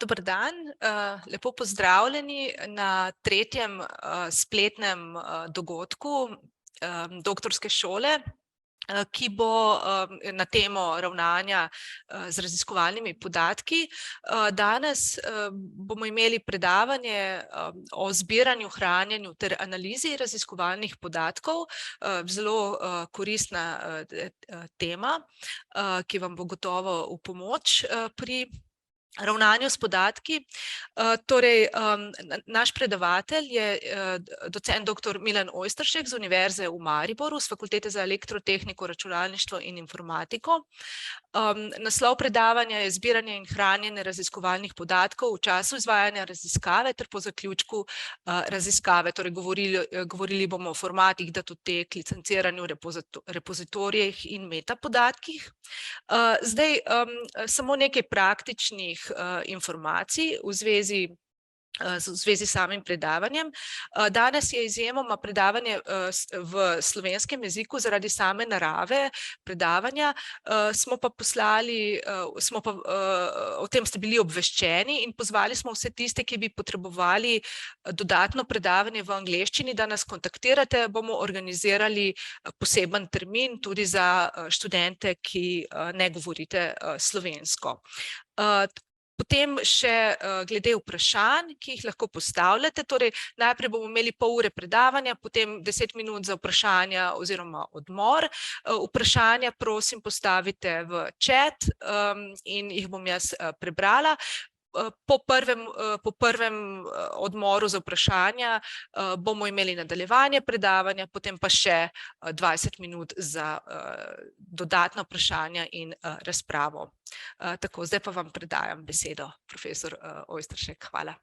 Dober dan, lepo pozdravljeni na tretjem spletnem dogodku doktorske šole, ki bo na temo ravnanja z raziskovalnimi podatki. Danes bomo imeli predavanje o zbiranju, hranjenju ter analizi raziskovalnih podatkov, zelo koristna tema, ki vam bo gotovo v pomoč pri ravnanju s podatki. Torej, naš predavatelj je docent dr. Milan Ojsteršek z Univerze v Mariboru, s Fakultete za elektrotehniko, računalništvo in informatiko. Naslov predavanja je Zbiranje in hranjenje raziskovalnih podatkov v času izvajanja raziskave ter po zaključku raziskave. Torej, govorili bomo o formatih, datotek, licenciranju, repozitorijih in metapodatkih. Zdaj, samo nekaj praktičnih informacij v zvezi s samim predavanjem. Danes je izjemoma predavanje v slovenskem jeziku zaradi same narave predavanja. Smo pa o tem ste bili obveščeni in pozvali smo vse tiste, ki bi potrebovali dodatno predavanje v angleščini, da nas kontaktirate. Bomo organizirali poseben termin tudi za študente, ki ne govorite slovensko. Potem še glede vprašanj, ki jih lahko postavljate. Torej, najprej bomo imeli pol ure predavanja, potem 10 minut za vprašanja oziroma odmor. Vprašanja prosim postavite v chat in jih bom jaz prebrala. Po prvem odmoru za vprašanja bomo imeli nadaljevanje predavanja, potem pa še 20 minut za dodatna vprašanja in razpravo. Tako, zdaj pa vam predajam besedo, profesor Ojsteršek. Hvala.